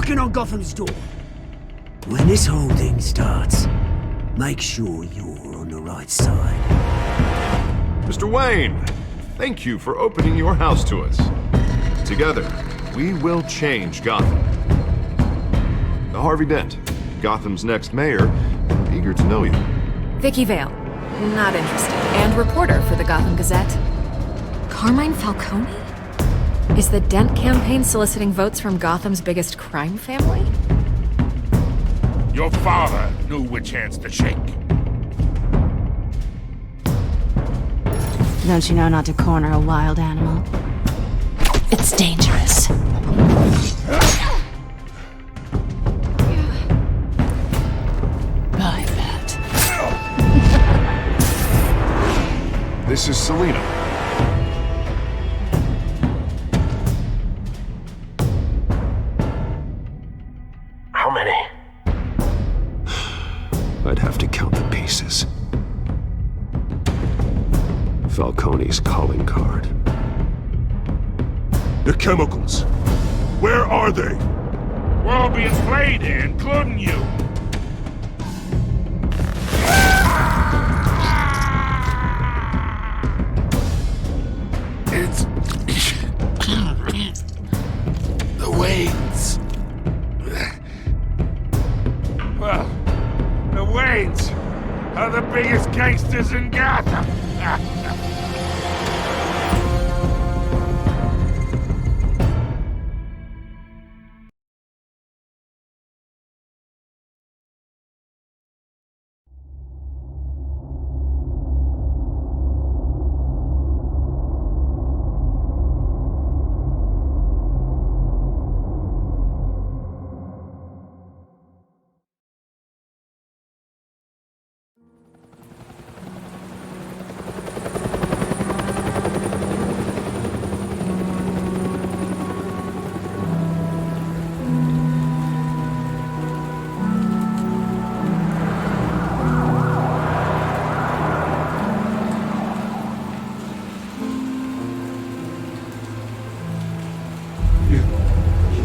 knocking on Gotham's door. When this whole thing starts, make sure you're on the right side. Mr. Wayne, thank you for opening your house to us. Together, we will change Gotham. Harvey Dent, Gotham's next mayor, eager to know you. Vicky Vale, not interested, and reporter for the Gotham Gazette. Carmine Falcone? Is the Dent campaign soliciting votes from Gotham's biggest crime family? Your father knew which hands to shake. Don't you know not to corner a wild animal? It's dangerous. I bet. This is Selina. How many? I'd have to count the pieces. Falcone's calling card. The chemicals. Where are they? We're all being played here, including you. It's... the Waynes. Well, the Waynes are the biggest gangsters in Gotham.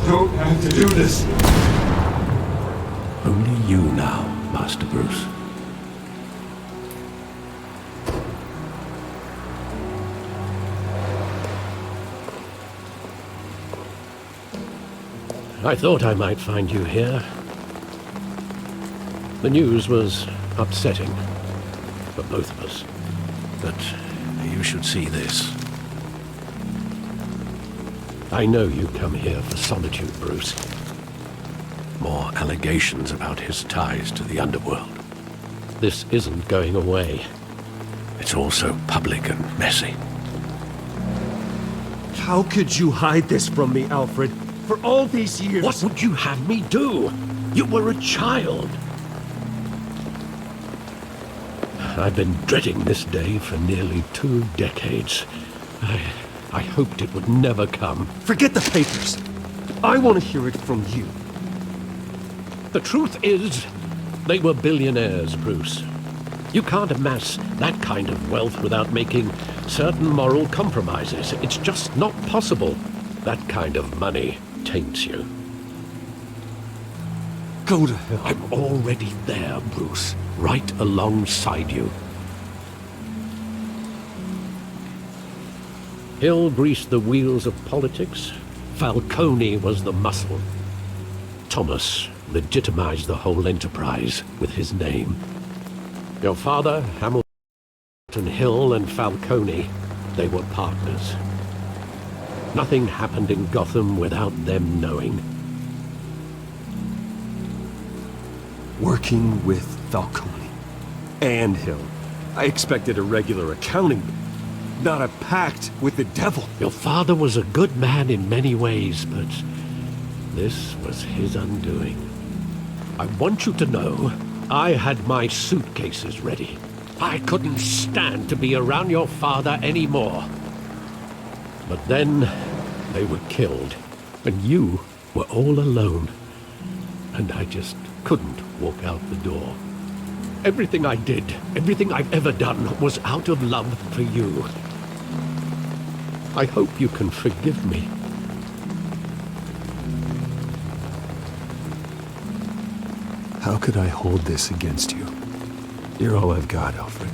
Don't have to do this. Only you now, Master Bruce. I thought I might find you here. The news was upsetting for both of us. But you should see this. I know you come here for solitude, Bruce. More allegations about his ties to the underworld. This isn't going away. It's all so public and messy. How could you hide this from me, Alfred? For all these years... What would you have me do? You were a child. I've been dreading this day for nearly 2 decades. I hoped it would never come. Forget the papers. I want to hear it from you. The truth is, they were billionaires, Bruce. You can't amass that kind of wealth without making certain moral compromises. It's just not possible. That kind of money taints you. Go to hell. I'm already there, Bruce. Right alongside you. Hill greased the wheels of politics. Falcone was the muscle. Thomas legitimized the whole enterprise with his name. Your father, Hamilton, Hill, and Falcone, they were partners. Nothing happened in Gotham without them knowing. Working with Falcone and Hill. I expected a regular accounting, not a pact with the devil. Your father was a good man in many ways, but this was his undoing. I want you to know, I had my suitcases ready. I couldn't stand to be around your father anymore. But then, they were killed, and you were all alone. And I just couldn't walk out the door. Everything I did, everything I've ever done, was out of love for you. I hope you can forgive me. How could I hold this against you? You're all I've got, Alfred.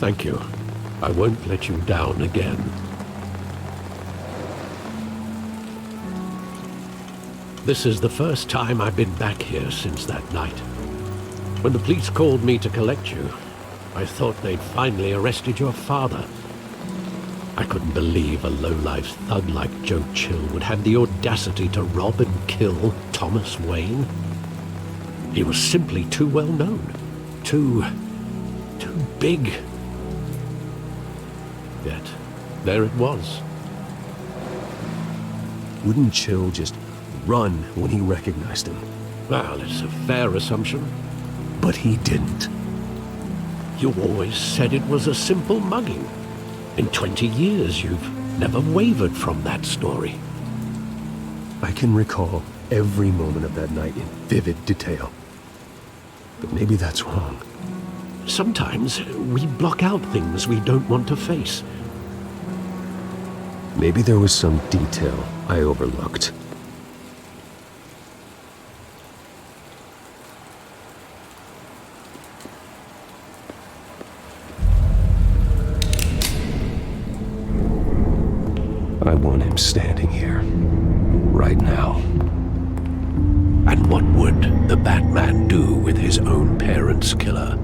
Thank you. I won't let you down again. This is the first time I've been back here since that night. When the police called me to collect you, I thought they'd finally arrested your father. I couldn't believe a low-life thug like Joe Chill would have the audacity to rob and kill Thomas Wayne. He was simply too well known. Too big. Yet, there it was. Wouldn't Chill just run when he recognized him? Well, it's a fair assumption. But he didn't. You always said it was a simple mugging. In 20 years, you've never wavered from that story. I can recall every moment of that night in vivid detail. But maybe that's wrong. Sometimes we block out things we don't want to face. Maybe there was some detail I overlooked. I want him standing here, right now. And what would the Batman do with his own parents' killer?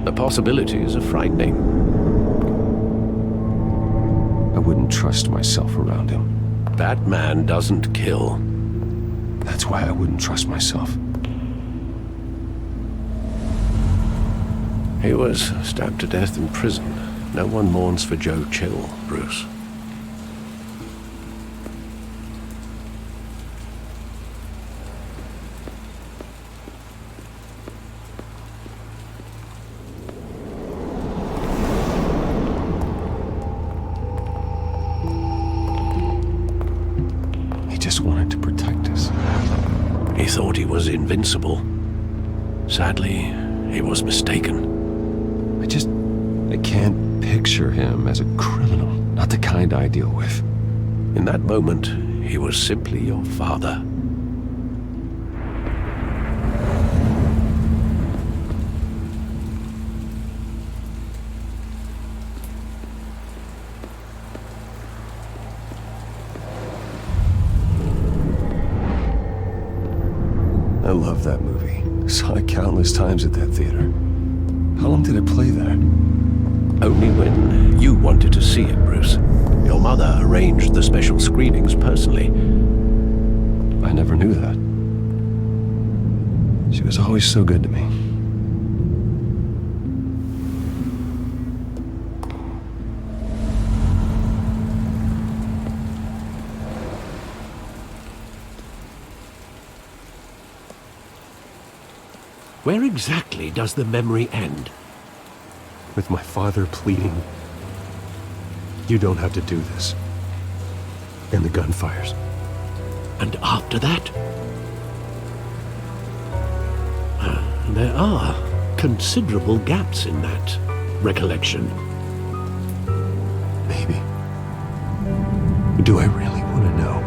The possibilities are frightening. I wouldn't trust myself around him. Batman doesn't kill. That's why I wouldn't trust myself. He was stabbed to death in prison. No one mourns for Joe Chill, Bruce. Wanted to protect us. He thought he was invincible. Sadly, he was mistaken. I can't picture him as a criminal. Not the kind I deal with. In that moment, he was simply your father. I love that movie. Saw it countless times at that theater. How long did it play there? Only when you wanted to see it, Bruce. Your mother arranged the special screenings personally. I never knew that. She was always so good to me. Where exactly does the memory end? With my father pleading, "You don't have to do this." And the gunfires. And after that? There are considerable gaps in that recollection. Maybe. Do I really want to know?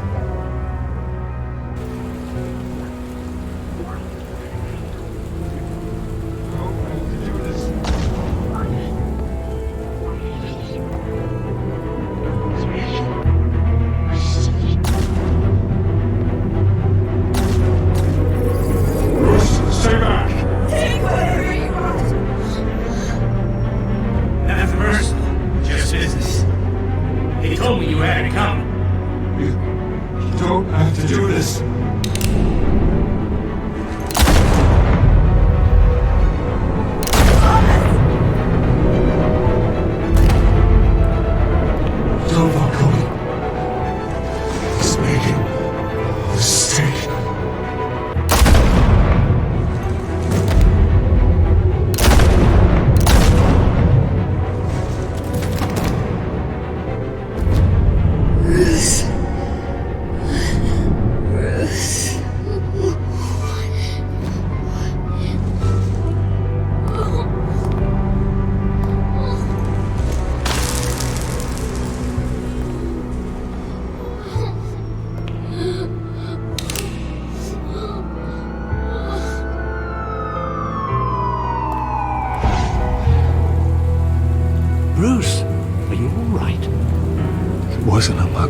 wasn't a mug.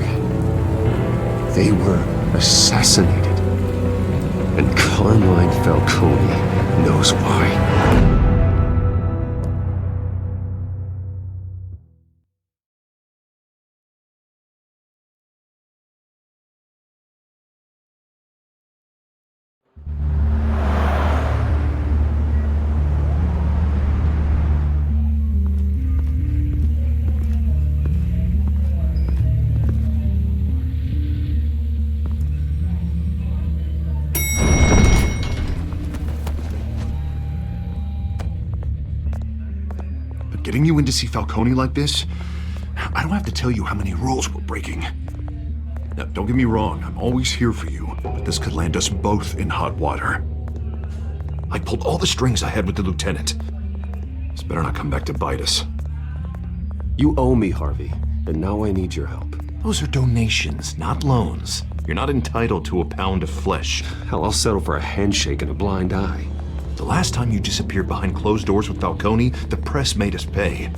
They were assassinated. And Carmine Falcone knows why. Getting you in to see Falcone like this? I don't have to tell you how many rules we're breaking. Now, don't get me wrong, I'm always here for you, but this could land us both in hot water. I pulled all the strings I had with the lieutenant. This better not come back to bite us. You owe me, Harvey, and now I need your help. Those are donations, not loans. You're not entitled to a pound of flesh. Hell, I'll settle for a handshake and a blind eye. The last time you disappeared behind closed doors with Falcone, the press made us pay.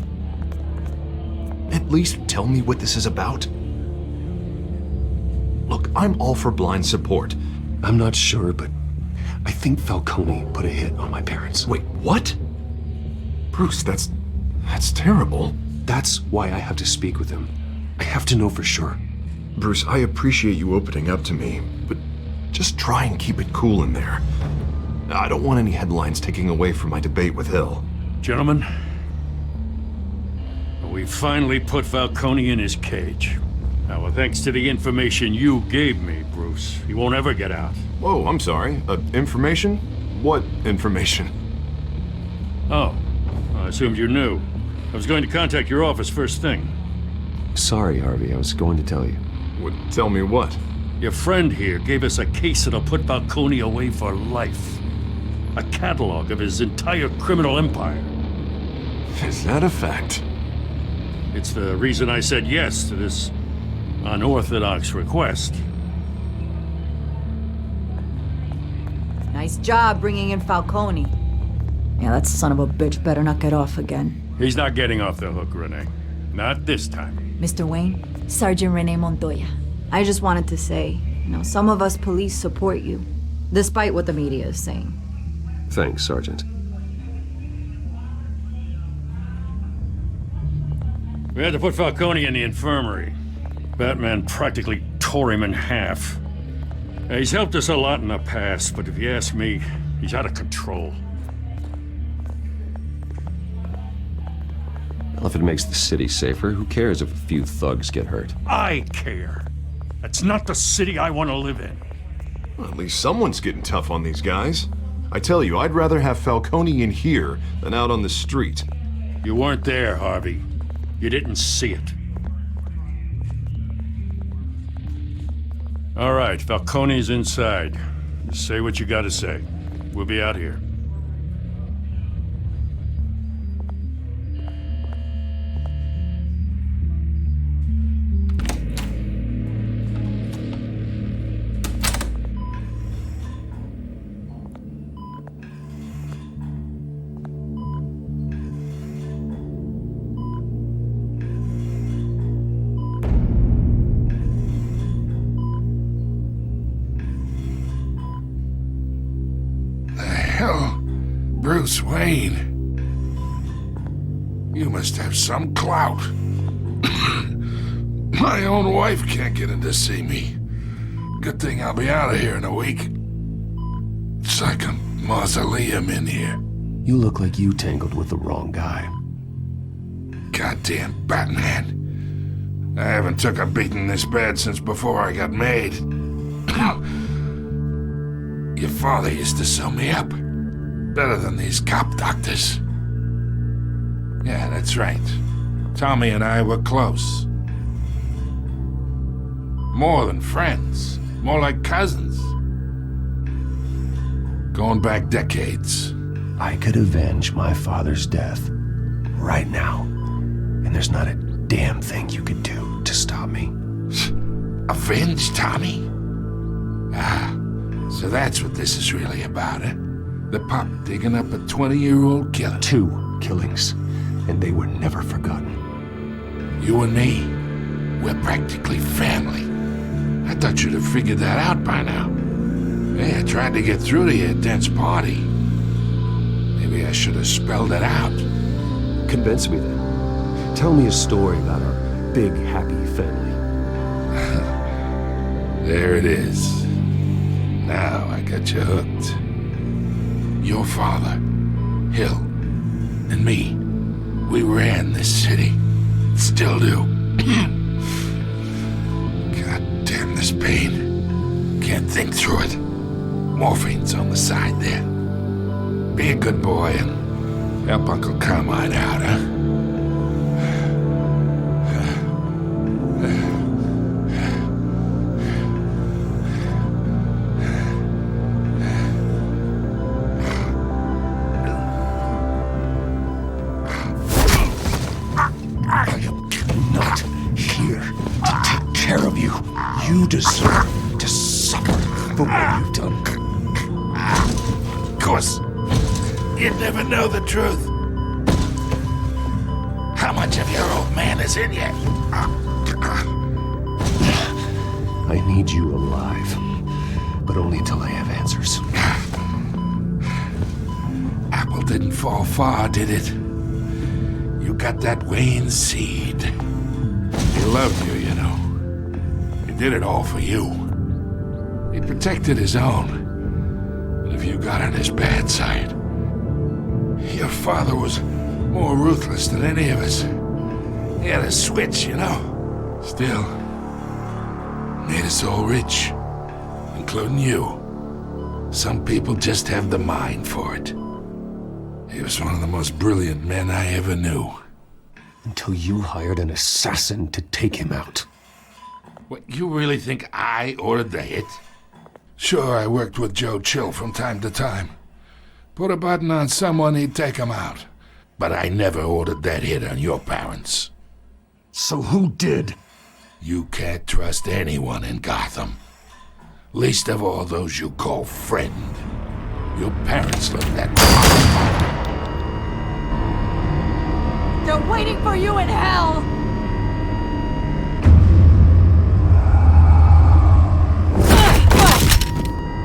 At least tell me what this is about. Look, I'm all for blind support. I'm not sure, but I think Falcone put a hit on my parents. Wait, what? Bruce, that's terrible. That's why I have to speak with him. I have to know for sure. Bruce, I appreciate you opening up to me, but just try and keep it cool in there. I don't want any headlines taking away from my debate with Hill. Gentlemen, we finally put Falcone in his cage. Now, with thanks to the information you gave me, Bruce, he won't ever get out. Whoa, I'm sorry. Information? What information? Oh, I assumed you knew. I was going to contact your office first thing. Sorry, Harvey, I was going to tell you. Tell me what? Your friend here gave us a case that'll put Falcone away for life. A catalog of his entire criminal empire. Is that a fact? It's the reason I said yes to this unorthodox request. Nice job bringing in Falcone. Yeah, that son of a bitch better not get off again. He's not getting off the hook, Renee. Not this time. Mr. Wayne, Sergeant Renee Montoya. I just wanted to say, some of us police support you, despite what the media is saying. Thanks, Sergeant. We had to put Falcone in the infirmary. Batman practically tore him in half. He's helped us a lot in the past, but if you ask me, he's out of control. Well, if it makes the city safer, who cares if a few thugs get hurt? I care. That's not the city I want to live in. Well, at least someone's getting tough on these guys. I tell you, I'd rather have Falcone in here than out on the street. You weren't there, Harvey. You didn't see it. All right, Falcone's inside. Just say what you gotta say. We'll be out here. Bruce Wayne. You must have some clout. My own wife can't get in to see me. Good thing I'll be out of here in a week. It's like a mausoleum in here. You look like you tangled with the wrong guy. Goddamn Batman. I haven't took a beating this bad since before I got made. Your father used to sew me up. Better than these cop doctors. Yeah, that's right. Tommy and I were close. More than friends. More like cousins. Going back decades. I could avenge my father's death right now. And there's not a damn thing you could do to stop me. Avenge Tommy? Ah, so that's what this is really about, eh? The pop digging up a 20-year-old killer. 2 killings, and they were never forgotten. You and me, We're practically family. I thought you'd have figured that out by now. Hey, I tried to get through to you at Dent's party. Maybe I should have spelled it out. Convince me then. Tell me a story about our big, happy family. There it is. Now I got you hooked. Your father, Hill, and me, we ran this city. Still do. God damn this pain. Can't think through it. Morphine's on the side there. Be a good boy and help Uncle Carmine out, huh? You deserve to suffer for what you've done. Of course, you'd never know the truth. How much of your old man is in you? I need you alive, but only until I have answers. Apple didn't fall far, did it? You got that Wayne seed. He loved you, you know. He did it all for you. He protected his own. And if you got on his bad side, your father was more ruthless than any of us. He had a switch, you know. Still, made us all rich, including you. Some people just have the mind for it. He was one of the most brilliant men I ever knew. Until you hired an assassin to take him out. What, you really think I ordered the hit? Sure, I worked with Joe Chill from time to time. Put a button on someone, he'd take him out. But I never ordered that hit on your parents. So who did? You can't trust anyone in Gotham. Least of all those you call friend. Your parents looked that way. They're waiting for you in hell!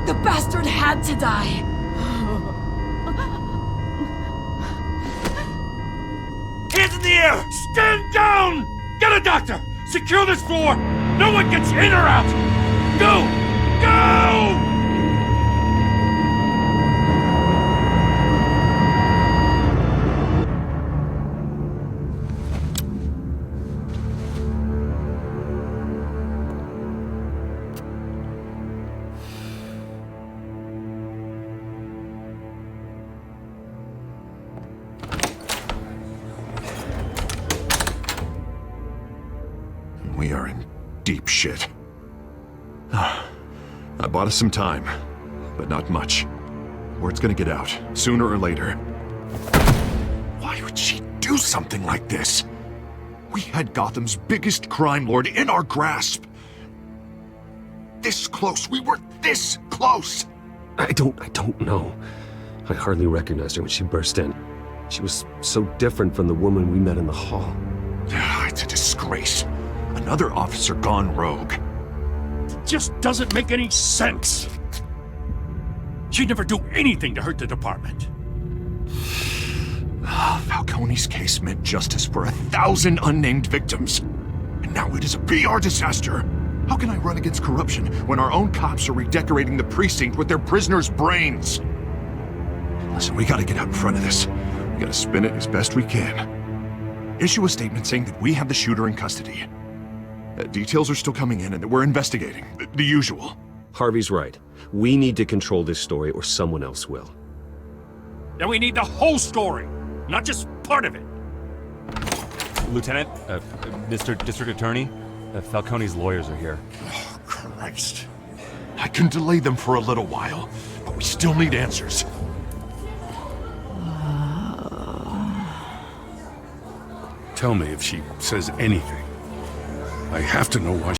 The bastard had to die! Hands in the air! Stand down! Get a doctor! Secure this floor! No one gets in or out! Go! Go! We are in deep shit. I bought us some time, but not much. Word's gonna get out, sooner or later. Why would she do something like this? We had Gotham's biggest crime lord in our grasp. This close, we were this close! I don't know. I hardly recognized her when she burst in. She was so different from the woman we met in the hall. It's a disgrace. Another officer gone rogue. It just doesn't make any sense. She'd never do anything to hurt the department. Falcone's case meant justice for 1,000 unnamed victims. And now it is a PR disaster. How can I run against corruption when our own cops are redecorating the precinct with their prisoners' brains? Listen, we gotta get out in front of this. We gotta spin it as best we can. Issue a statement saying that we have the shooter in custody. Details are still coming in and that we're investigating. The usual. Harvey's right. We need to control this story or someone else will. Then we need the whole story, not just part of it. Lieutenant, Mr. District Attorney, Falcone's lawyers are here. Oh, Christ. I can delay them for a little while, but we still need answers. Tell me if she says anything. I have to know why